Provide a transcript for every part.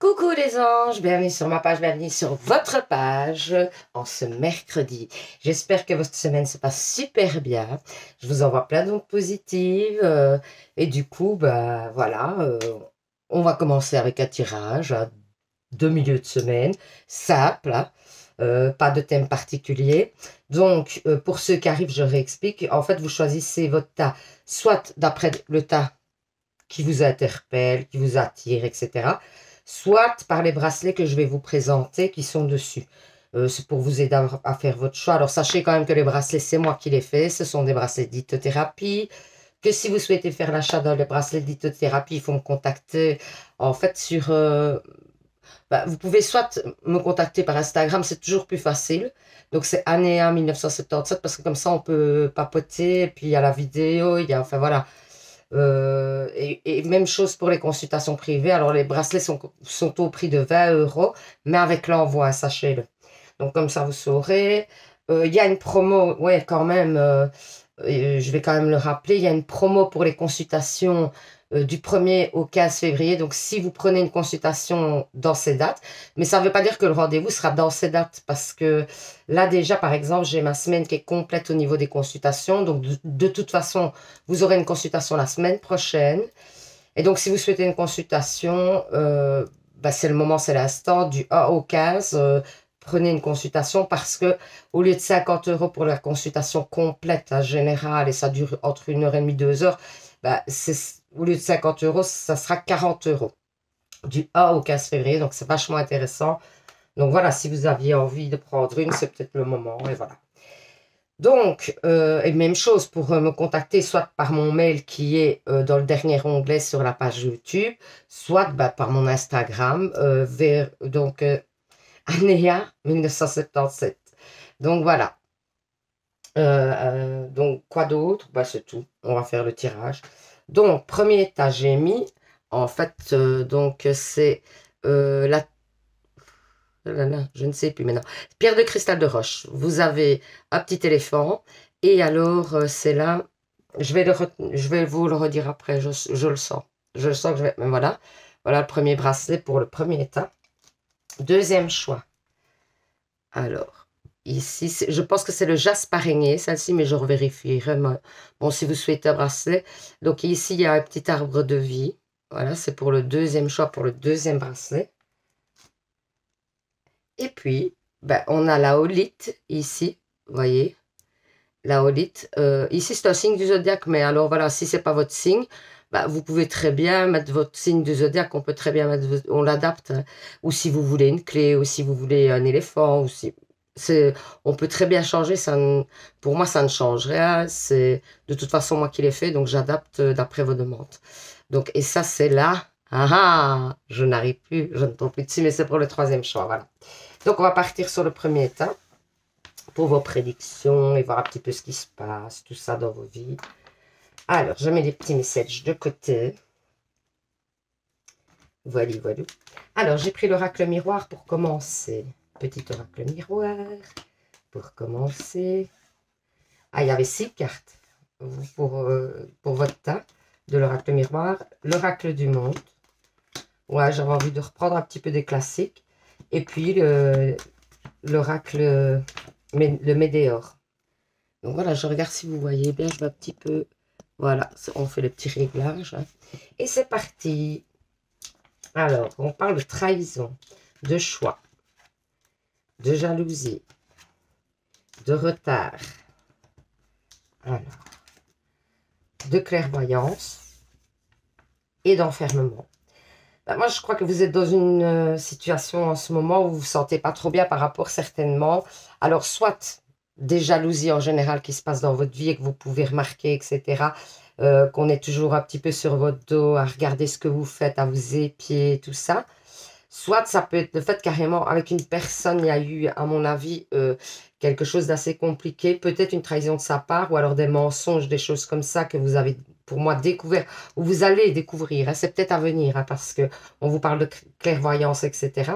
Coucou les anges, bienvenue sur ma page, bienvenue sur votre page en ce mercredi. J'espère que votre semaine se passe super bien. Je vous envoie plein d'ondes positives et du coup, bah voilà, on va commencer avec un tirage de milieu de semaine, simple, hein, pas de thème particulier. Donc, pour ceux qui arrivent, je réexplique. En fait, vous choisissez votre tas, soit d'après le tas qui vous interpelle, qui vous attire, etc. Soit par les bracelets que je vais vous présenter qui sont dessus. C'est pour vous aider à faire votre choix. Alors sachez quand même que les bracelets, c'est moi qui les fais. Ce sont des bracelets d'hypnothérapie. Que si vous souhaitez faire l'achat dans les bracelets d'hypnothérapie, il faut me contacter en fait sur... vous pouvez soit me contacter par Instagram, c'est toujours plus facile. Donc c'est Anéa 1977 parce que comme ça on peut papoter. Et puis il y a la vidéo, il y a... Enfin voilà. Et même chose pour les consultations privées. Alors, les bracelets sont au prix de 20 €, mais avec l'envoi, sachez-le. Donc, comme ça, vous saurez. Il y a une promo, ouais, quand même, je vais quand même le rappeler, il y a une promo pour les consultations du 1er au 15 février. Donc, si vous prenez une consultation dans ces dates, mais ça ne veut pas dire que le rendez-vous sera dans ces dates, parce que là, déjà, par exemple, j'ai ma semaine qui est complète au niveau des consultations. Donc, de toute façon, vous aurez une consultation la semaine prochaine. Et donc, si vous souhaitez une consultation, c'est le moment, c'est l'instant, du 1 au 15. Prenez une consultation parce que au lieu de 50 € pour la consultation complète, hein, générale, et ça dure entre 1h30, 2 heures, au lieu de 50 €, ça sera 40 € du 1 au 15 février. Donc, c'est vachement intéressant. Donc, voilà, si vous aviez envie de prendre une, c'est peut-être le moment. Et voilà. Donc, et même chose pour me contacter, soit par mon mail qui est dans le dernier onglet sur la page YouTube, soit par mon Instagram, Anéa 1977. Donc voilà. Donc quoi d'autre? C'est tout. On va faire le tirage. Donc, premier étage, j'ai mis, en fait, donc c'est la je ne sais plus maintenant. Pierre de cristal de roche. Vous avez un petit éléphant. Et alors, c'est là. Je vais vous le redire après. Je le sens. Je le sens que je vais. Mais voilà. Voilà le premier bracelet pour le premier état. Deuxième choix. Alors, ici, je pense que c'est le jaspe araignée, celle-ci, mais je revérifierai. Bon, si vous souhaitez un bracelet. Donc, ici, il y a un petit arbre de vie. Voilà, c'est pour le deuxième choix, pour le deuxième bracelet. Et puis, on a la holite ici, vous voyez, la holite. Ici, c'est un signe du zodiaque, mais alors voilà, si c'est pas votre signe, vous pouvez très bien mettre votre signe du zodiaque, on peut très bien mettre, on l'adapte, hein. Ou si vous voulez une clé, ou si vous voulez un éléphant, ou si, on peut très bien changer, pour moi, ça ne change rien, c'est de toute façon moi qui l'ai fait, donc j'adapte d'après vos demandes. Donc, et ça, c'est là, je n'arrive plus, je ne tombe plus dessus, mais c'est pour le troisième choix, voilà. Donc, on va partir sur le premier état pour vos prédictions et voir un petit peu ce qui se passe, tout ça dans vos vies. Alors, je mets les petits messages de côté. Voilà, voilà. Alors, j'ai pris l'oracle miroir pour commencer. Petit oracle miroir pour commencer. Ah, il y avait 6 cartes pour votre tas de l'oracle miroir. L'oracle du monde. Ouais, j'avais envie de reprendre un petit peu des classiques. Et puis, l'oracle, le météore. Donc voilà, je regarde si vous voyez bien, je vais un petit peu... Voilà, on fait le petit réglage. Hein. Et c'est parti. Alors, on parle de trahison, de choix, de jalousie, de retard. Alors, de clairvoyance et d'enfermement. Moi, je crois que vous êtes dans une situation en ce moment où vous ne vous sentez pas trop bien par rapport certainement. Alors, soit des jalousies en général qui se passent dans votre vie et que vous pouvez remarquer, etc. Qu'on est toujours un petit peu sur votre dos, à regarder ce que vous faites, à vous épier, tout ça. Soit ça peut être le fait carrément, avec une personne, il y a eu, à mon avis, quelque chose d'assez compliqué. Peut-être une trahison de sa part ou alors des mensonges, des choses comme ça que vous avez, pour moi, découvert ou vous allez découvrir. Hein, c'est peut-être à venir hein, parce qu'on vous parle de clairvoyance, etc.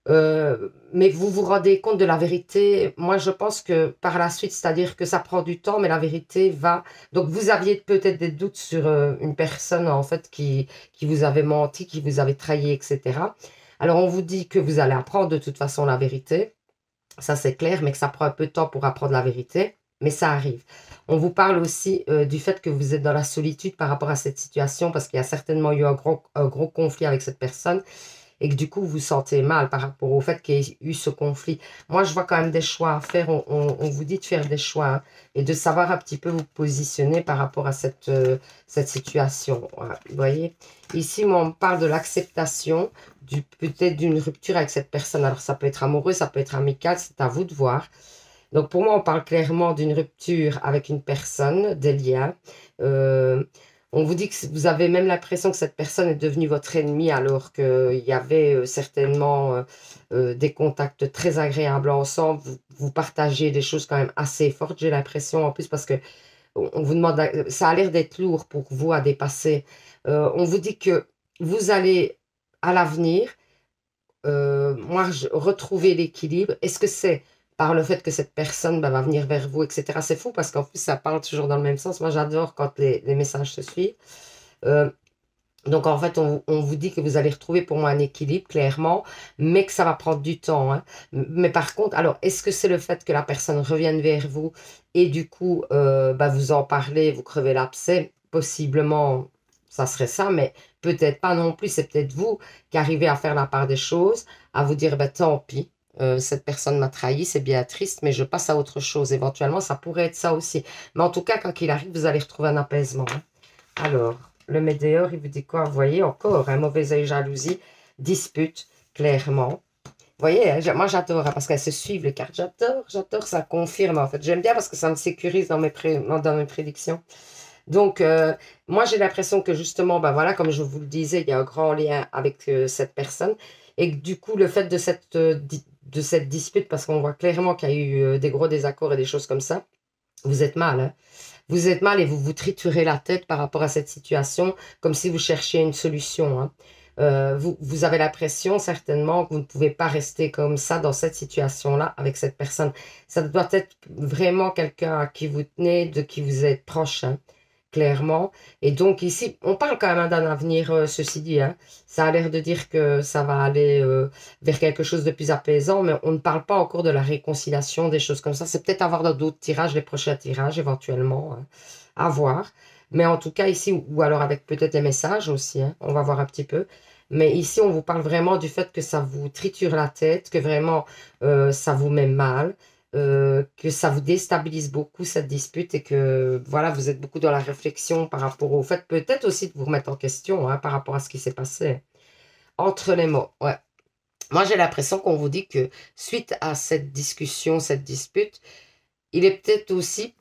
Mais vous vous rendez compte de la vérité. Moi, je pense que par la suite, c'est-à-dire que ça prend du temps, mais la vérité va. Donc, vous aviez peut-être des doutes sur une personne, en fait, qui vous avait menti, qui vous avait trahi, etc. Alors, on vous dit que vous allez apprendre de toute façon la vérité. Ça, c'est clair, mais que ça prend un peu de temps pour apprendre la vérité. Mais ça arrive. On vous parle aussi du fait que vous êtes dans la solitude par rapport à cette situation, parce qu'il y a certainement eu un gros conflit avec cette personne et que du coup, vous vous sentez mal par rapport au fait qu'il y ait eu ce conflit. Moi, je vois quand même des choix à faire. On vous dit de faire des choix hein, et de savoir un petit peu vous positionner par rapport à cette situation. Voilà, vous voyez, ici, moi, on me parle de l'acceptation, peut-être d'une rupture avec cette personne. Alors, ça peut être amoureux, ça peut être amical, c'est à vous de voir. Donc, pour moi, on parle clairement d'une rupture avec une personne, des liens. Euh, on vous dit que vous avez même l'impression que cette personne est devenue votre ennemi alors qu'il y avait certainement des contacts très agréables ensemble. Vous partagez des choses quand même assez fortes, j'ai l'impression, en plus, parce que on vous demande, ça a l'air d'être lourd pour vous à dépasser. On vous dit que vous allez, à l'avenir, retrouver l'équilibre. Est-ce que c'est par le fait que cette personne va venir vers vous, etc. C'est fou parce qu'en plus, ça parle toujours dans le même sens. Moi, j'adore quand les messages se suivent. Euh, donc, en fait, on vous dit que vous allez retrouver pour moi un équilibre, clairement, mais que ça va prendre du temps. Hein. Mais par contre, alors, est-ce que c'est le fait que la personne revienne vers vous et du coup, vous en parlez, vous crevez l'abcès? Possiblement, ça serait ça, mais peut-être pas non plus. C'est peut-être vous qui arrivez à faire la part des choses, à vous dire, tant pis. Cette personne m'a trahi, c'est bien triste, mais je passe à autre chose. Éventuellement, ça pourrait être ça aussi. Mais en tout cas, quand il arrive, vous allez retrouver un apaisement. Hein. Alors, le médior, il vous dit quoi? Vous voyez, encore un mauvais œil, jalousie, dispute, clairement. Vous voyez, hein, moi j'adore, hein, parce qu'elles se suivent les cartes. J'adore, ça confirme en fait. J'aime bien parce que ça me sécurise dans dans mes prédictions. Donc, moi j'ai l'impression que justement, voilà, comme je vous le disais, il y a un grand lien avec cette personne. Et que du coup, le fait de cette dispute, parce qu'on voit clairement qu'il y a eu des gros désaccords et des choses comme ça, vous êtes mal, hein. Vous êtes mal et vous vous triturez la tête par rapport à cette situation, comme si vous cherchiez une solution. Hein. Vous avez l'impression certainement que vous ne pouvez pas rester comme ça dans cette situation-là avec cette personne. Ça doit être vraiment quelqu'un à qui vous tenez, de qui vous êtes proche. Hein, clairement. Et donc ici, on parle quand même d'un avenir, ceci dit. Hein. Ça a l'air de dire que ça va aller vers quelque chose de plus apaisant, mais on ne parle pas encore de la réconciliation, des choses comme ça. C'est peut-être à voir dans d'autres tirages, les prochains tirages éventuellement, hein, à voir. Mais en tout cas ici, ou alors avec peut-être les messages aussi, hein, on va voir un petit peu. Mais ici, on vous parle vraiment du fait que ça vous triture la tête, que vraiment ça vous met mal, que ça vous déstabilise beaucoup cette dispute et que voilà, vous êtes beaucoup dans la réflexion par rapport au fait peut-être aussi de vous remettre en question hein, par rapport à ce qui s'est passé. Entre les mots, ouais. Moi, j'ai l'impression qu'on vous dit que suite à cette discussion, cette dispute, il est peut-être aussi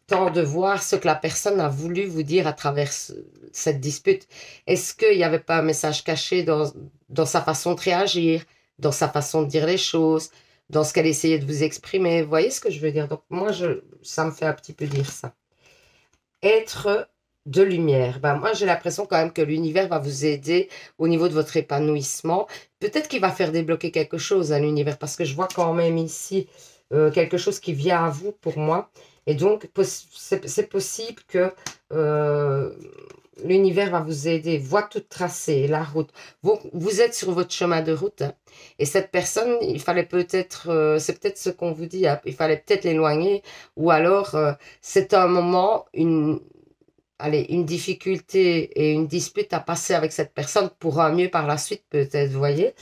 temps de voir ce que la personne a voulu vous dire à travers cette dispute. Est-ce qu'il n'y avait pas un message caché dans sa façon de réagir, dans sa façon de dire les choses, dans ce qu'elle essayait de vous exprimer? Vous voyez ce que je veux dire? Donc moi, ça me fait un petit peu dire ça. Être de lumière. Moi, j'ai l'impression quand même que l'univers va vous aider au niveau de votre épanouissement. Peut-être qu'il va faire débloquer quelque chose à l'univers, parce que je vois quand même ici quelque chose qui vient à vous pour moi. Et donc, c'est possible que l'univers va vous aider, voie toute tracée, la route. Vous êtes sur votre chemin de route. Hein, et cette personne, il fallait peut-être, c'est peut-être ce qu'on vous dit, hein, il fallait peut-être l'éloigner, ou alors c'est un moment, une difficulté et une dispute à passer avec cette personne pour un mieux par la suite, peut-être, vous voyez.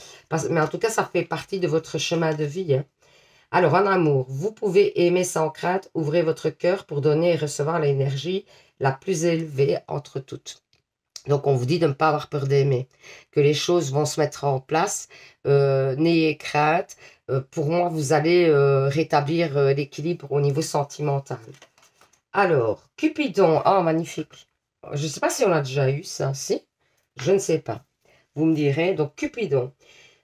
Mais en tout cas, ça fait partie de votre chemin de vie. Hein. Alors, en amour, vous pouvez aimer sans crainte, ouvrez votre cœur pour donner et recevoir l'énergie la plus élevée entre toutes. Donc, on vous dit de ne pas avoir peur d'aimer, que les choses vont se mettre en place. N'ayez crainte. Pour moi, vous allez rétablir l'équilibre au niveau sentimental. Alors, Cupidon. Oh, magnifique. Je ne sais pas si on a déjà eu ça. Si? Je ne sais pas. Vous me direz. Donc, Cupidon.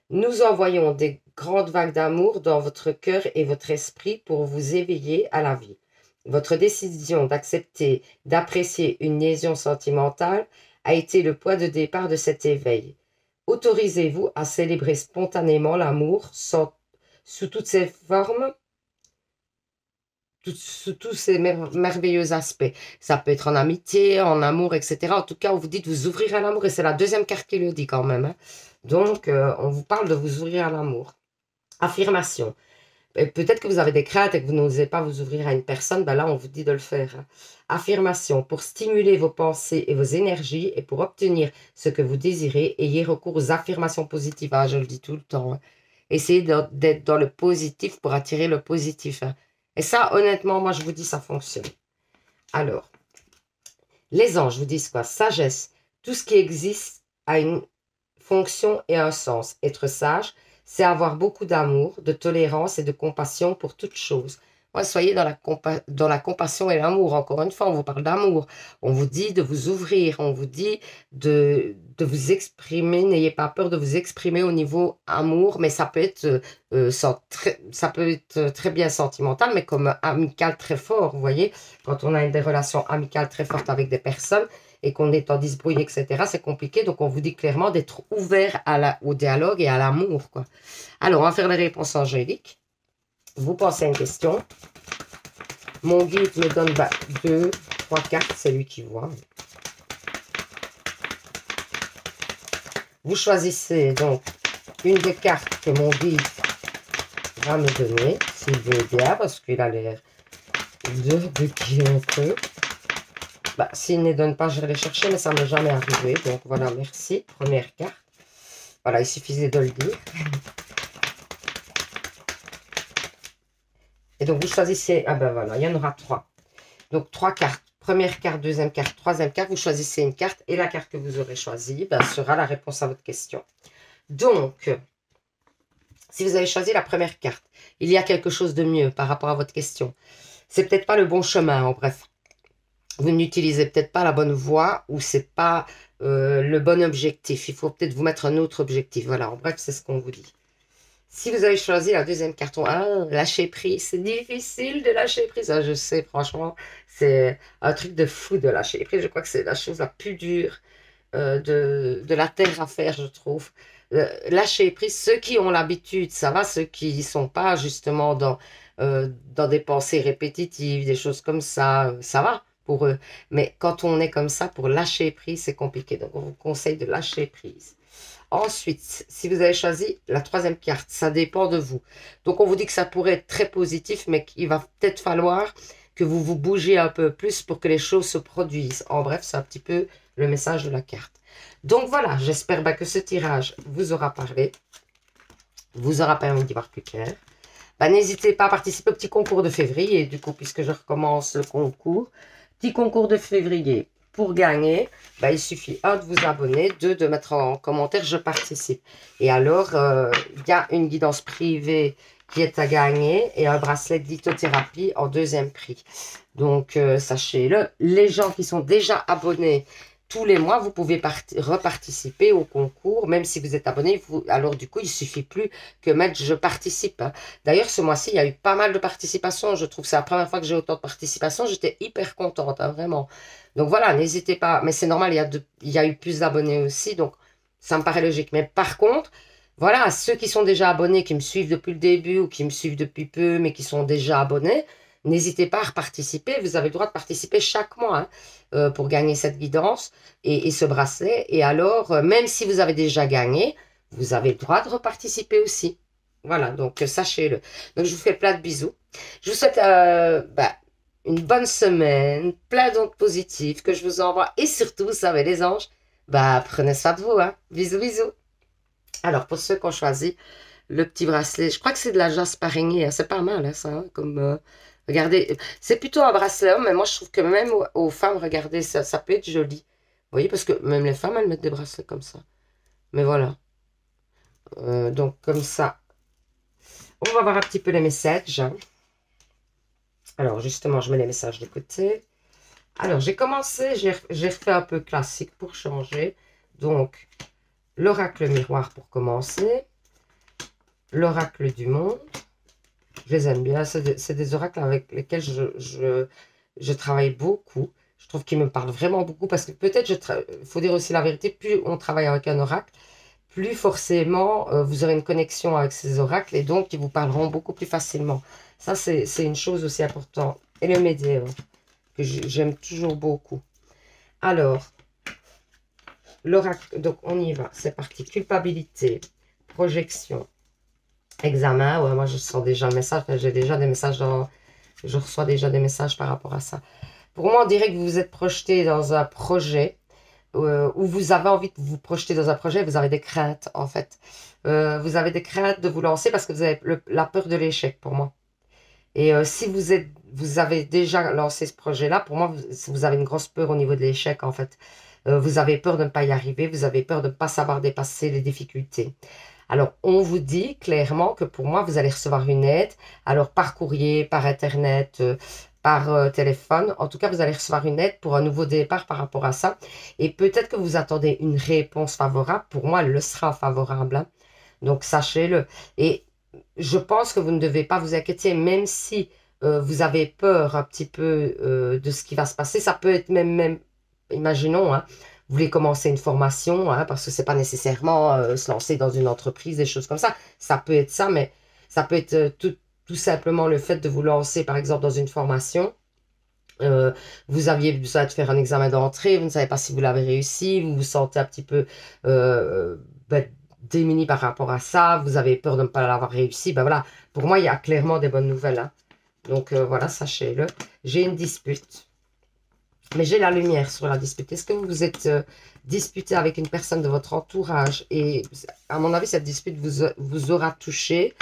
Nous envoyons des grandes vagues d'amour dans votre cœur et votre esprit pour vous éveiller à la vie. Votre décision d'accepter, d'apprécier une liaison sentimentale a été le point de départ de cet éveil. Autorisez-vous à célébrer spontanément l'amour sous toutes ses formes, sous tous ces merveilleux aspects. Ça peut être en amitié, en amour, etc. En tout cas, on vous dit de vous ouvrir à l'amour, et c'est la deuxième carte qui le dit quand même, hein. Donc, on vous parle de vous ouvrir à l'amour. Affirmation. Peut-être que vous avez des craintes et que vous n'osez pas vous ouvrir à une personne, ben là, on vous dit de le faire, hein. Affirmation. Pour stimuler vos pensées et vos énergies et pour obtenir ce que vous désirez, ayez recours aux affirmations positives. Ah, je le dis tout le temps, hein. Essayez d'être dans le positif pour attirer le positif, hein. Et ça, honnêtement, moi, je vous dis, ça fonctionne. Alors, les anges vous disent quoi? Sagesse. Tout ce qui existe a une fonction et un sens. Être sage, c'est avoir beaucoup d'amour, de tolérance et de compassion pour toute chose. Ouais, soyez dans la compassion et l'amour. Encore une fois, on vous parle d'amour. On vous dit de vous ouvrir. On vous dit de vous exprimer. N'ayez pas peur de vous exprimer au niveau amour, mais ça peut être, ça peut être très bien sentimental, mais comme amical très fort. Vous voyez, quand on a des relations amicales très fortes avec des personnes, et qu'on est en disbrouille, etc., c'est compliqué. Donc, on vous dit clairement d'être ouvert au dialogue et à l'amour, quoi. Alors, on va faire les réponses angéliques. Vous pensez à une question. Mon guide me donne 2, 3 cartes, c'est lui qui voit. Vous choisissez donc une des cartes que mon guide va me donner, s'il veut bien, parce qu'il a l'air de qui on peut. S'il ne les donne pas, je vais les chercher, mais ça ne m'est jamais arrivé. Donc voilà, merci. Première carte. Voilà, il suffisait de le dire. Et donc, vous choisissez... Ah ben voilà, il y en aura 3. Donc, 3 cartes. Première carte, deuxième carte, troisième carte. Vous choisissez une carte. Et la carte que vous aurez choisie sera la réponse à votre question. Donc, si vous avez choisi la première carte, il y a quelque chose de mieux par rapport à votre question. C'est peut-être pas le bon chemin, en bref. Vous n'utilisez peut-être pas la bonne voie ou c'est pas le bon objectif. Il faut peut-être vous mettre un autre objectif. Voilà, en bref, c'est ce qu'on vous dit. Si vous avez choisi la deuxième carton, lâcher prise, c'est difficile de lâcher prise. Ah, je sais, franchement, c'est un truc de fou de lâcher prise. Je crois que c'est la chose la plus dure de la terre à faire, je trouve. Lâcher prise, ceux qui ont l'habitude, ça va. Ceux qui ne sont pas justement dans des pensées répétitives, des choses comme ça va pour eux. Mais quand on est comme ça, pour lâcher prise, c'est compliqué. Donc, on vous conseille de lâcher prise. Ensuite, si vous avez choisi la troisième carte, ça dépend de vous. Donc, on vous dit que ça pourrait être très positif, mais qu'il va peut-être falloir que vous vous bougez un peu plus pour que les choses se produisent. En bref, c'est un petit peu le message de la carte. Donc, voilà, j'espère que ce tirage vous aura parlé, vous aura permis d'y voir plus clair. N'hésitez pas à participer au petit concours de février, du coup, puisque je recommence le concours. Petit concours de février. Pour gagner, il suffit, 1, de vous abonner, 2, de mettre en commentaire « Je participe ». Et alors, il y a une guidance privée qui est à gagner et un bracelet de lithothérapie en deuxième prix. Donc, sachez-le, les gens qui sont déjà abonnés tous les mois, vous pouvez reparticiper au concours, même si vous êtes abonné. Alors, du coup, il ne suffit plus que mettre « Je participe ». Hein. D'ailleurs, ce mois-ci, il y a eu pas mal de participation. Je trouve que c'est la première fois que j'ai autant de participation. J'étais hyper contente, hein, vraiment. Donc, voilà, n'hésitez pas. Mais c'est normal, il y a eu plus d'abonnés aussi. Donc, ça me paraît logique. Mais par contre, voilà, ceux qui sont déjà abonnés, qui me suivent depuis le début ou qui me suivent depuis peu, mais qui sont déjà abonnés, n'hésitez pas à participer. Vous avez le droit de participer chaque mois pour gagner cette guidance et ce bracelet. Et alors, même si vous avez déjà gagné, vous avez le droit de reparticiper aussi. Voilà, donc sachez-le. Donc, je vous fais plein de bisous. Je vous souhaite une bonne semaine, plein d'ondes positives que je vous envoie. Et surtout, vous savez, les anges, prenez soin de vous. Hein. Bisous, bisous. Alors, pour ceux qui ont choisi le petit bracelet, je crois que c'est de la jaspe araignée. Hein. C'est pas mal, hein, ça, hein, comme... Regardez, c'est plutôt un bracelet, mais moi je trouve que même aux femmes, regardez, ça peut être joli. Vous voyez, parce que même les femmes, elles mettent des bracelets comme ça. Mais voilà. Donc comme ça, on va voir un petit peu les messages. Hein. Alors justement, je mets les messages de côté. Alors j'ai commencé, j'ai refait un peu classique pour changer. Donc, l'oracle miroir pour commencer. L'oracle du monde. Je les aime bien. C'est des oracles avec lesquels je travaille beaucoup. Je trouve qu'ils me parlent vraiment beaucoup parce que peut-être, il faut dire aussi la vérité, plus on travaille avec un oracle, plus forcément vous aurez une connexion avec ces oracles et donc ils vous parleront beaucoup plus facilement. Ça, c'est une chose aussi importante. Et le médium, que j'aime toujours beaucoup. Alors, l'oracle, donc on y va, c'est parti. Culpabilité, projection, examen. Ouais, moi je sens déjà le message, j'ai déjà des messages dans... Je reçois déjà des messages par rapport à ça. Pour moi, on dirait que vous vous êtes projeté dans un projet où vous avez envie de vous projeter dans un projet, vous avez des craintes en fait. Vous avez des craintes de vous lancer parce que vous avez la peur de l'échec pour moi. Et si vous avez déjà lancé ce projet-là, pour moi, vous avez une grosse peur au niveau de l'échec en fait. Vous avez peur de ne pas y arriver, vous avez peur de ne pas savoir dépasser les difficultés. Alors, on vous dit clairement que pour moi, vous allez recevoir une aide. Alors, par courrier, par Internet, par téléphone. En tout cas, vous allez recevoir une aide pour un nouveau départ par rapport à ça. Et peut-être que vous attendez une réponse favorable. Pour moi, elle le sera favorable, hein. Donc, sachez-le. Et je pense que vous ne devez pas vous inquiéter, même si vous avez peur un petit peu de ce qui va se passer. Ça peut être même imaginons, hein, vous voulez commencer une formation, hein, parce que c'est pas nécessairement se lancer dans une entreprise, des choses comme ça. Ça peut être ça, mais ça peut être tout simplement le fait de vous lancer, par exemple, dans une formation. Vous aviez besoin de faire un examen d'entrée, vous ne savez pas si vous l'avez réussi, vous vous sentez un petit peu ben, démuni par rapport à ça, vous avez peur de ne pas l'avoir réussi. Ben voilà, pour moi, il y a clairement des bonnes nouvelles, hein. Donc voilà, sachez-le. J'ai une dispute. Mais j'ai la lumière sur la dispute. Est-ce que vous vous êtes disputé avec une personne de votre entourage? Et à mon avis, cette dispute vous aura touché.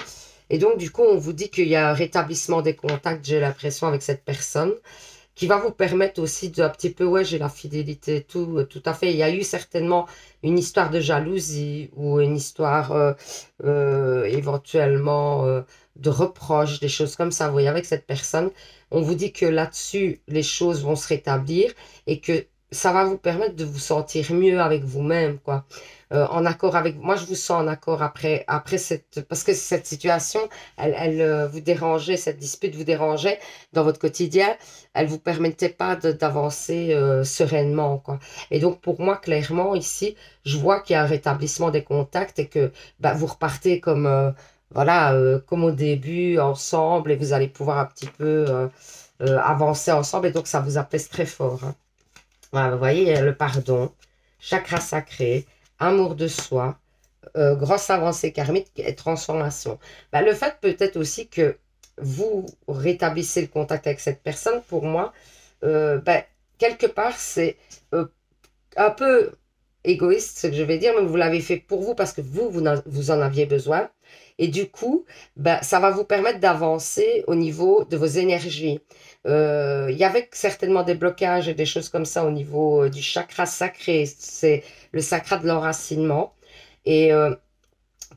Et donc, du coup, on vous dit qu'il y a un rétablissement des contacts, j'ai l'impression, avec cette personne, qui va vous permettre aussi de, un petit peu, ouais, j'ai la fidélité, tout à fait. Il y a eu certainement une histoire de jalousie ou une histoire éventuellement de reproches, des choses comme ça. Vous voyez, avec cette personne, on vous dit que là-dessus, les choses vont se rétablir et que ça va vous permettre de vous sentir mieux avec vous-même, quoi. En accord avec... Moi, je vous sens en accord après cette... Parce que cette situation, elle vous dérangeait, cette dispute vous dérangeait dans votre quotidien. Elle vous permettait pas d'avancer sereinement, quoi. Et donc, pour moi, clairement, ici, je vois qu'il y a un rétablissement des contacts et que bah, vous repartez comme... voilà, comme au début, ensemble, et vous allez pouvoir un petit peu avancer ensemble, et donc ça vous apaise très fort, hein. Voilà, vous voyez, il y a le pardon, chakra sacré, amour de soi, grosse avancée karmique et transformation. Ben, le fait peut-être aussi que vous rétablissez le contact avec cette personne, pour moi, ben, quelque part, c'est un peu égoïste ce que je vais dire, mais vous l'avez fait pour vous parce que vous en aviez besoin. Et du coup, ben, ça va vous permettre d'avancer au niveau de vos énergies. Il y avait certainement des blocages et des choses comme ça au niveau du chakra sacré. C'est le chakra de l'enracinement. Et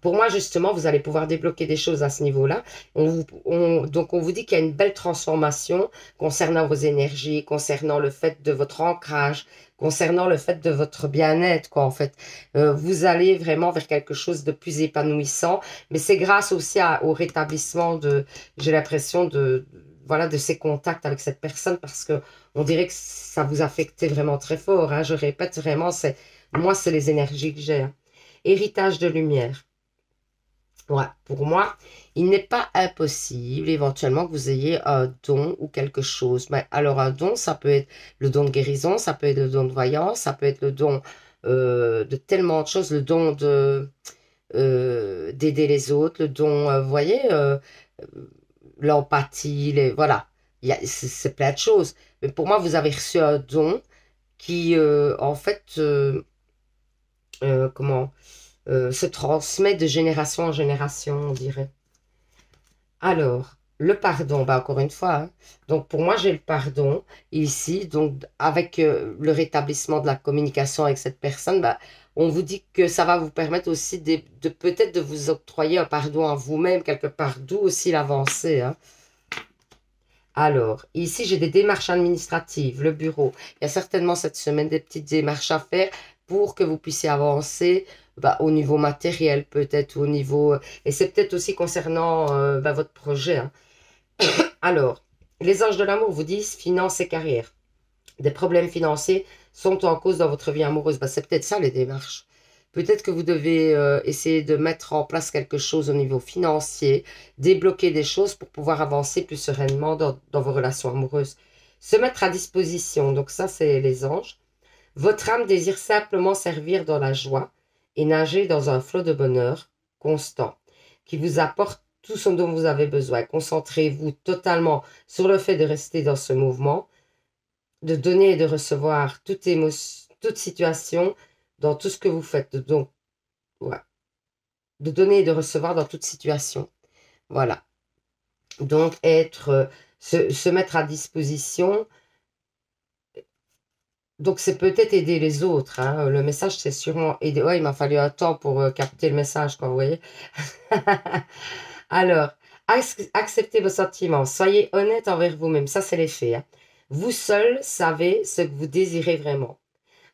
pour moi, justement, vous allez pouvoir débloquer des choses à ce niveau-là. Donc, on vous dit qu'il y a une belle transformation concernant vos énergies, concernant le fait de votre ancrage, concernant le fait de votre bien-être, quoi, en fait. Vous allez vraiment vers quelque chose de plus épanouissant, mais c'est grâce aussi au rétablissement j'ai l'impression voilà, de ces contacts avec cette personne, parce que on dirait que ça vous affectait vraiment très fort, hein. Je répète, vraiment, moi, c'est les énergies que j'ai, hein. Héritage de lumière. Ouais, pour moi, il n'est pas impossible éventuellement que vous ayez un don ou quelque chose. Mais alors un don, ça peut être le don de guérison, ça peut être le don de voyance, ça peut être le don de tellement de choses, le don d'aider les autres, le don, vous voyez, l'empathie, voilà, c'est plein de choses. Mais pour moi, vous avez reçu un don qui, en fait, comment se transmet de génération en génération, on dirait. Alors, le pardon, bah encore une fois, hein. Donc pour moi, j'ai le pardon ici. Donc avec le rétablissement de la communication avec cette personne, bah, on vous dit que ça va vous permettre aussi de peut-être de vous octroyer un pardon à vous-même, quelque part, d'où aussi l'avancée, hein. Alors, ici, j'ai des démarches administratives, le bureau. Il y a certainement cette semaine des petites démarches à faire pour que vous puissiez avancer bah, au niveau matériel, peut-être au niveau... Et c'est peut-être aussi concernant bah, votre projet, hein. Alors, les anges de l'amour vous disent finances et carrière. Des problèmes financiers sont en cause dans votre vie amoureuse. Bah, c'est peut-être ça les démarches. Peut-être que vous devez essayer de mettre en place quelque chose au niveau financier, débloquer des choses pour pouvoir avancer plus sereinement dans vos relations amoureuses. Se mettre à disposition, donc ça c'est les anges. Votre âme désire simplement servir dans la joie et nager dans un flot de bonheur constant qui vous apporte tout ce dont vous avez besoin. Concentrez-vous totalement sur le fait de rester dans ce mouvement, de donner et de recevoir toute émotion, toute situation dans tout ce que vous faites. Donc, ouais. De donner et de recevoir dans toute situation. Voilà. Donc, se mettre à disposition. Donc, c'est peut-être aider les autres. Hein. Le message, c'est sûrement aider. Ouais, il m'a fallu un temps pour capter le message, quoi, vous voyez. Alors, acceptez vos sentiments. Soyez honnête envers vous-même. Ça, c'est les faits. Hein. Vous seul savez ce que vous désirez vraiment.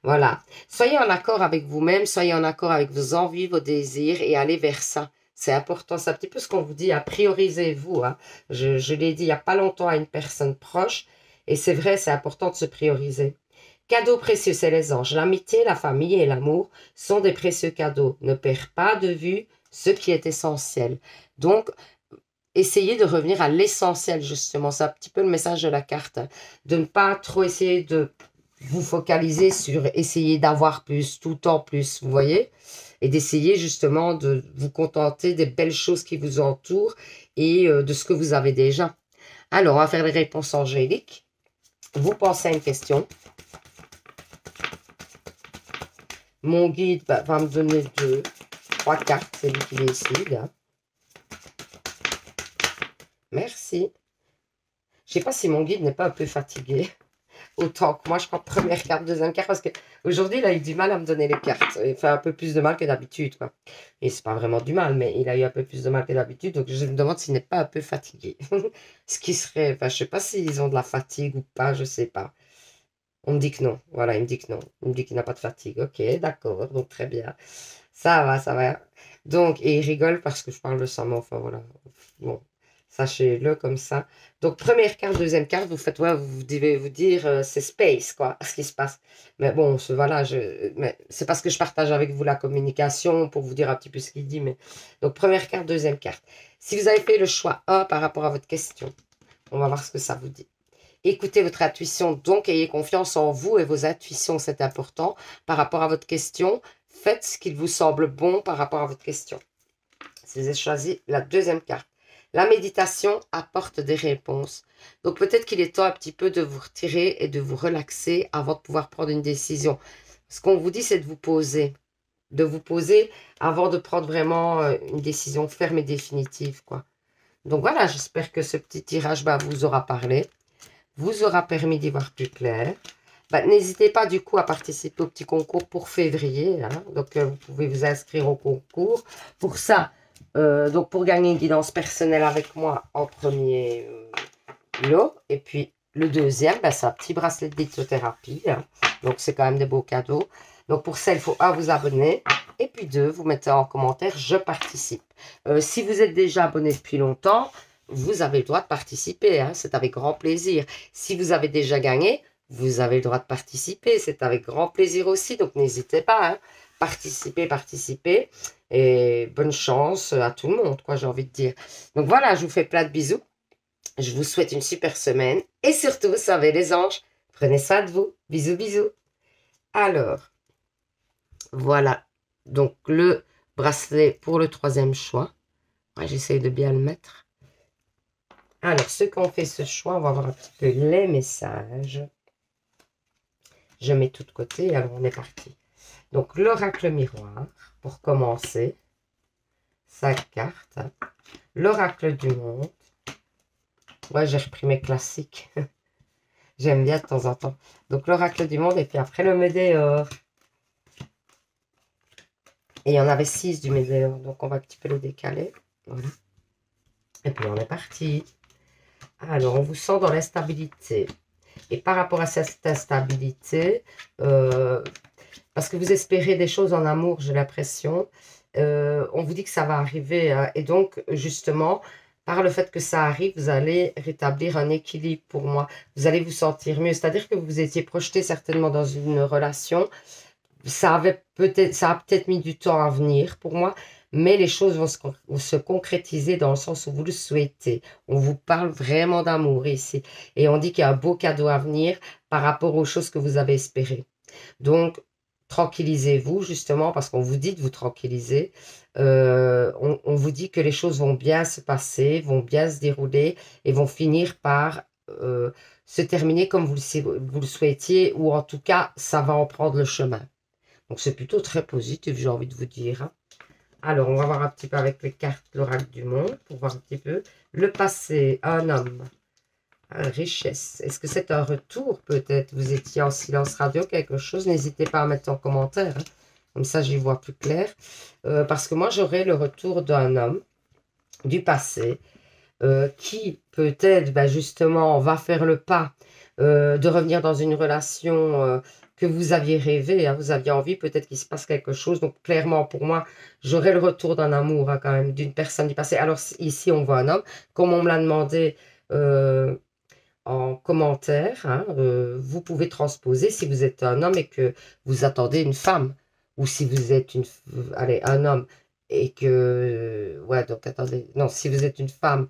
Voilà. Soyez en accord avec vous-même, soyez en accord avec vos envies, vos désirs et allez vers ça. C'est important. C'est un petit peu ce qu'on vous dit. Priorisez-vous. Hein. Je l'ai dit il n'y a pas longtemps à une personne proche. Et c'est vrai, c'est important de se prioriser. Cadeaux précieux, c'est les anges. L'amitié, la famille et l'amour sont des précieux cadeaux. Ne perds pas de vue ce qui est essentiel. Donc, essayez de revenir à l'essentiel, justement. C'est un petit peu le message de la carte. Hein. De ne pas trop essayer de vous focaliser sur essayer d'avoir plus, tout le temps plus, vous voyez? Et d'essayer justement de vous contenter des belles choses qui vous entourent et de ce que vous avez déjà. Alors, on va faire les réponses angéliques. Vous pensez à une question. Mon guide va me donner 3 cartes, c'est lui qui décide. Hein. Merci. Je ne sais pas si mon guide n'est pas un peu fatigué. Autant que moi, je prends première carte, deuxième carte, parce qu'aujourd'hui, il a eu du mal à me donner les cartes. Il fait un peu plus de mal que d'habitude, quoi. Et c'est pas vraiment du mal, mais il a eu un peu plus de mal que d'habitude, donc je me demande s'il n'est pas un peu fatigué. Ce qui serait, enfin, je sais pas s'ils ont de la fatigue ou pas, je sais pas. On me dit que non, voilà, il me dit que non. Il me dit qu'il n'a pas de fatigue, ok, d'accord, donc très bien. Ça va, ça va. Donc, et il rigole parce que je parle de ça, mais enfin, voilà. Bon, sachez-le comme ça. Donc, première carte, deuxième carte, vous faites, ouais, vous devez vous dire, c'est space, quoi, ce qui se passe. Mais bon, voilà, mais c'est parce que je partage avec vous la communication pour vous dire un petit peu ce qu'il dit. Mais donc, première carte, deuxième carte. Si vous avez fait le choix A par rapport à votre question, on va voir ce que ça vous dit. Écoutez votre intuition, donc ayez confiance en vous et vos intuitions, c'est important par rapport à votre question. Faites ce qu'il vous semble bon par rapport à votre question. Si vous avez choisi la deuxième carte. La méditation apporte des réponses. Donc peut-être qu'il est temps un petit peu de vous retirer et de vous relaxer avant de pouvoir prendre une décision. Ce qu'on vous dit, c'est de vous poser. De vous poser avant de prendre vraiment une décision ferme et définitive, quoi. Donc voilà, j'espère que ce petit tirage vous aura parlé, vous aura permis d'y voir plus clair. N'hésitez pas du coup à participer au petit concours pour février. Hein. Donc vous pouvez vous inscrire au concours. Pour ça, donc pour gagner une guidance personnelle avec moi en premier lot. Et puis le deuxième, c'est un petit bracelet de lithothérapie. Hein. Donc c'est quand même des beaux cadeaux. Donc pour ça, il faut vous abonner. Et puis 2, vous mettez en commentaire, je participe. Si vous êtes déjà abonné depuis longtemps, vous avez le droit de participer. Hein, c'est avec grand plaisir. Si vous avez déjà gagné, vous avez le droit de participer. C'est avec grand plaisir aussi. Donc n'hésitez pas. Hein, participez. Et bonne chance à tout le monde, quoi, j'ai envie de dire. Donc voilà, je vous fais plein de bisous. Je vous souhaite une super semaine. Et surtout, savez les anges, prenez soin de vous. Bisous, bisous. Alors, voilà. Donc, le bracelet pour le troisième choix. Ouais, j'essaye de bien le mettre. Alors, ceux qui ont fait ce choix, on va voir un petit peu les messages. Je mets tout de côté. Alors, on est parti. Donc, l'oracle miroir, pour commencer. 5 cartes. L'oracle du monde. Ouais, j'ai repris mes classiques. J'aime bien de temps en temps. Donc, l'oracle du monde et puis après le météore. Et il y en avait 6 du météore, donc on va un petit peu le décaler. Voilà. Et puis on est parti. Alors, on vous sent dans l'instabilité. Et par rapport à cette instabilité, parce que vous espérez des choses en amour, j'ai l'impression, on vous dit que ça va arriver. Hein, et donc, justement, par le fait que ça arrive, vous allez rétablir un équilibre pour moi. Vous allez vous sentir mieux. C'est-à-dire que vous étiez projeté certainement dans une relation. ça a peut-être mis du temps à venir pour moi, mais les choses vont se concrétiser dans le sens où vous le souhaitez. On vous parle vraiment d'amour ici. Et on dit qu'il y a un beau cadeau à venir par rapport aux choses que vous avez espérées. Donc, tranquillisez-vous justement parce qu'on vous dit de vous tranquilliser. On vous dit que les choses vont bien se passer, vont bien se dérouler et vont finir par se terminer comme vous le souhaitiez, ou en tout cas, ça va en prendre le chemin. Donc, c'est plutôt très positif, j'ai envie de vous dire, hein. Alors, on va voir un petit peu avec les cartes l'oracle du monde pour voir un petit peu. Le passé, un homme, richesse. Est-ce que c'est un retour peut-être? Vous étiez en silence radio, quelque chose? N'hésitez pas à mettre en commentaire, hein. Comme ça, j'y vois plus clair. Parce que moi, j'aurais le retour d'un homme du passé qui peut-être justement va faire le pas de revenir dans une relation que vous aviez rêvé, hein, vous aviez envie, peut-être qu'il se passe quelque chose. Donc clairement pour moi, j'aurai le retour d'un amour, hein, quand même, d'une personne du passé. Alors ici on voit un homme, comme on me l'a demandé en commentaire, hein, vous pouvez transposer si vous êtes un homme et que vous attendez une femme, ou si vous êtes allez, un homme et que, ouais, donc attendez, non, si vous êtes une femme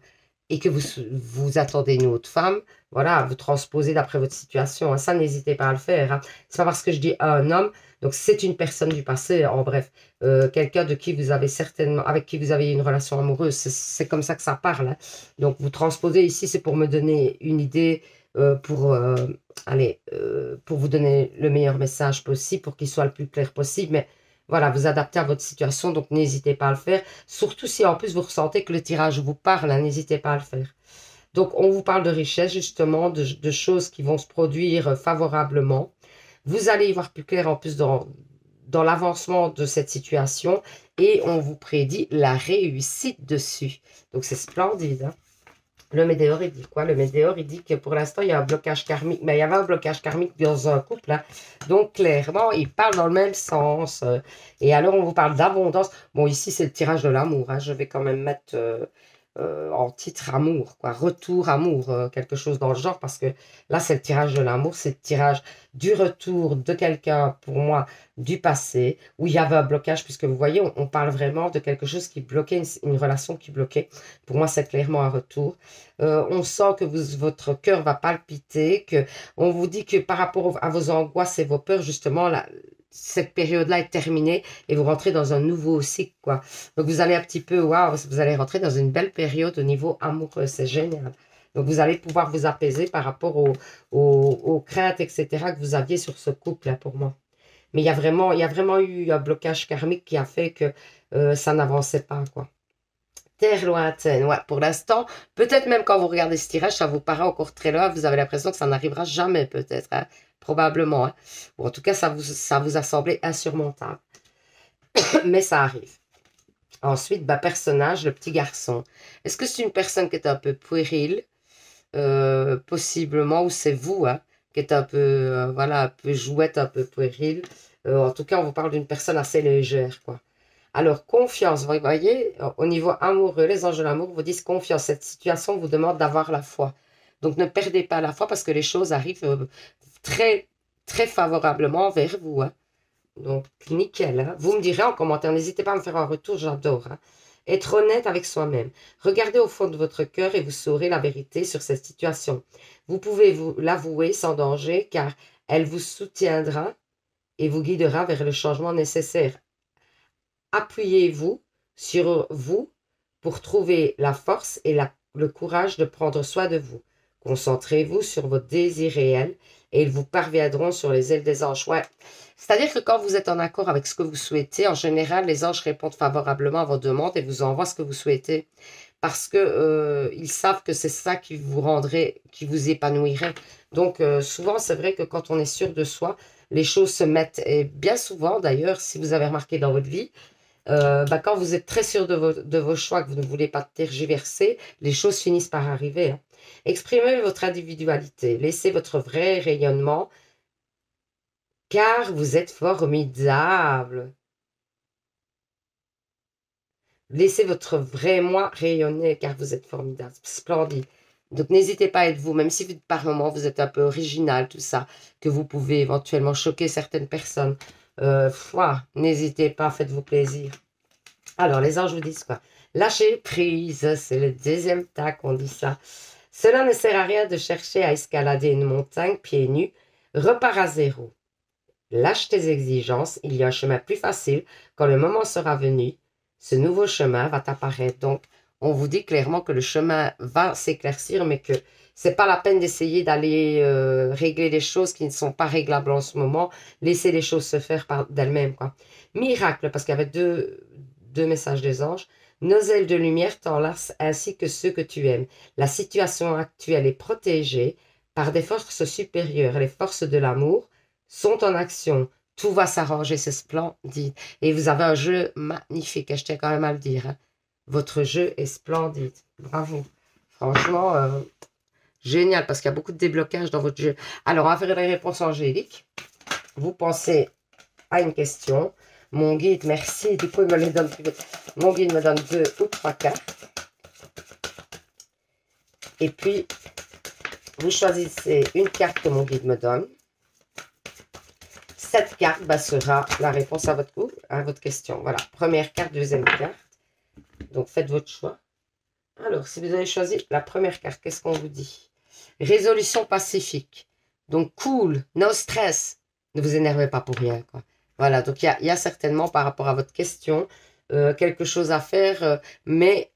et que vous attendez une autre femme, voilà, vous transposez d'après votre situation, hein. Ça, n'hésitez pas à le faire, hein. C'est pas parce que je dis un homme, donc c'est une personne du passé, en bref, quelqu'un de qui vous avez certainement, avec qui vous avez une relation amoureuse, c'est comme ça que ça parle, hein. Donc vous transposez ici, c'est pour me donner une idée, pour vous donner le meilleur message possible, pour qu'il soit le plus clair possible, mais voilà, vous adaptez à votre situation, donc n'hésitez pas à le faire. Surtout si en plus vous ressentez que le tirage vous parle, hein, n'hésitez pas à le faire. Donc on vous parle de richesse justement, de choses qui vont se produire favorablement. Vous allez y voir plus clair en plus dans l'avancement de cette situation et on vous prédit la réussite dessus. Donc c'est splendide, hein. Le météore, il dit quoi? Le météore, il dit que pour l'instant, il y a un blocage karmique. Mais il y avait un blocage karmique dans un couple, hein. Donc, clairement, il parle dans le même sens. Et alors, on vous parle d'abondance. Bon, ici, c'est le tirage de l'amour, hein. Je vais quand même mettre en titre amour, quoi. Retour amour, quelque chose dans le genre. Parce que là, c'est le tirage de l'amour. C'est le tirage du retour de quelqu'un, pour moi, du passé, où il y avait un blocage. Puisque vous voyez, on parle vraiment de quelque chose qui bloquait, une relation qui bloquait. Pour moi, c'est clairement un retour. On sent que votre cœur va palpiter, que on vous dit que par rapport à vos angoisses et vos peurs, justement, cette période-là est terminée et vous rentrez dans un nouveau cycle, quoi. Donc, vous allez un petit peu, waouh, vous allez rentrer dans une belle période au niveau amoureux, c'est génial. Donc, vous allez pouvoir vous apaiser par rapport aux craintes, etc., que vous aviez sur ce couple, là, pour moi. Mais il y a vraiment eu un blocage karmique qui a fait que ça n'avançait pas, quoi. Terre lointaine, ouais, pour l'instant, peut-être même quand vous regardez ce tirage, ça vous paraît encore très loin, vous avez l'impression que ça n'arrivera jamais, peut-être, hein, probablement, hein. Ou en tout cas, ça vous a semblé insurmontable. Mais ça arrive. Ensuite, personnage, le petit garçon. Est-ce que c'est une personne qui est un peu puérile, possiblement, ou c'est vous, hein, qui êtes un peu, voilà, un peu jouette, un peu puérile. En tout cas, on vous parle d'une personne assez légère, quoi. Alors, confiance, vous voyez, au niveau amoureux, les anges de l'amour vous disent confiance. Cette situation vous demande d'avoir la foi. Donc, ne perdez pas la foi parce que les choses arrivent très, très favorablement vers vous, hein. Donc, nickel, hein. Vous me direz en commentaire, n'hésitez pas à me faire un retour, j'adore, hein. Être honnête avec soi-même. Regardez au fond de votre cœur et vous saurez la vérité sur cette situation. Vous pouvez vous l'avouer sans danger car elle vous soutiendra et vous guidera vers le changement nécessaire. Appuyez-vous sur vous pour trouver la force et le courage de prendre soin de vous. Concentrez-vous sur vos désirs réels et ils vous parviendront sur les ailes des anges. Ouais. C'est-à-dire que quand vous êtes en accord avec ce que vous souhaitez, en général, les anges répondent favorablement à vos demandes et vous envoient ce que vous souhaitez. Parce que ils savent que c'est ça qui vous rendrait, qui vous épanouirait. Donc, souvent, c'est vrai que quand on est sûr de soi, les choses se mettent. Et bien souvent, d'ailleurs, si vous avez remarqué dans votre vie, quand vous êtes très sûr de vos choix, que vous ne voulez pas tergiverser, les choses finissent par arriver, hein. Exprimez votre individualité, laissez votre vrai rayonnement, car vous êtes formidable. Laissez votre vrai moi rayonner, car vous êtes formidable, splendide. Donc n'hésitez pas à être vous, même si par moment vous êtes un peu original, tout ça, que vous pouvez éventuellement choquer certaines personnes. Voilà, n'hésitez pas, faites-vous plaisir. Alors, les anges vous disent quoi? Lâcher prise, c'est le deuxième tas qu'on dit ça. Cela ne sert à rien de chercher à escalader une montagne pieds nus. Repars à zéro. Lâche tes exigences, il y a un chemin plus facile. Quand le moment sera venu, ce nouveau chemin va t'apparaître. Donc, on vous dit clairement que le chemin va s'éclaircir, mais que c'est pas la peine d'essayer d'aller régler les choses qui ne sont pas réglables en ce moment. Laissez les choses se faire d'elles-mêmes, quoi. Miracle, parce qu'il y avait deux messages des anges. Nos ailes de lumière t'enlacent ainsi que ceux que tu aimes. La situation actuelle est protégée par des forces supérieures. Les forces de l'amour sont en action. Tout va s'arranger, c'est splendide. Et vous avez un jeu magnifique, je tiens quand même à le dire. Hein. Votre jeu est splendide. Bravo. Franchement, génial, parce qu'il y a beaucoup de déblocage dans votre jeu. Alors, on va faire les réponses angéliques. Vous pensez à une question. Mon guide, merci. Du coup, il me les donne plus vite. Mon guide me donne 2 ou 3 cartes. Et puis, vous choisissez une carte que mon guide me donne. Cette carte sera la réponse à votre question. Voilà, première carte, deuxième carte. Donc, faites votre choix. Alors, si vous avez choisi la première carte, qu'est-ce qu'on vous dit? Résolution pacifique. Donc, cool, no stress. Ne vous énervez pas pour rien, quoi. Voilà, donc il y a certainement par rapport à votre question quelque chose à faire, mais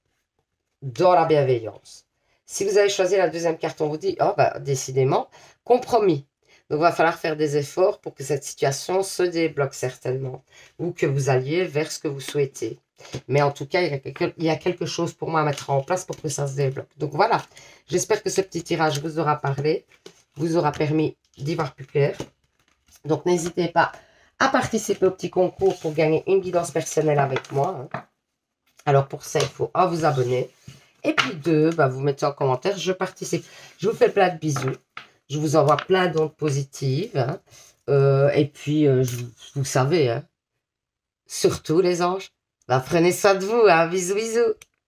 dans la bienveillance. Si vous avez choisi la deuxième carte, on vous dit, oh, décidément, compromis. Donc, il va falloir faire des efforts pour que cette situation se débloque certainement, ou que vous alliez vers ce que vous souhaitez. Mais en tout cas, il y a quelque chose pour moi à mettre en place pour que ça se débloque. Donc voilà, j'espère que ce petit tirage vous aura parlé, vous aura permis d'y voir plus clair. Donc n'hésitez pas à participer au petit concours pour gagner une guidance personnelle avec moi. Hein. Alors pour ça, il faut vous abonner. Et puis 2, vous mettez en commentaire, je participe. Je vous fais plein de bisous. Je vous envoie plein d'ondes positives. Hein. Et puis, vous savez, hein, surtout les anges, prenez soin de vous. Hein. Bisous, bisous.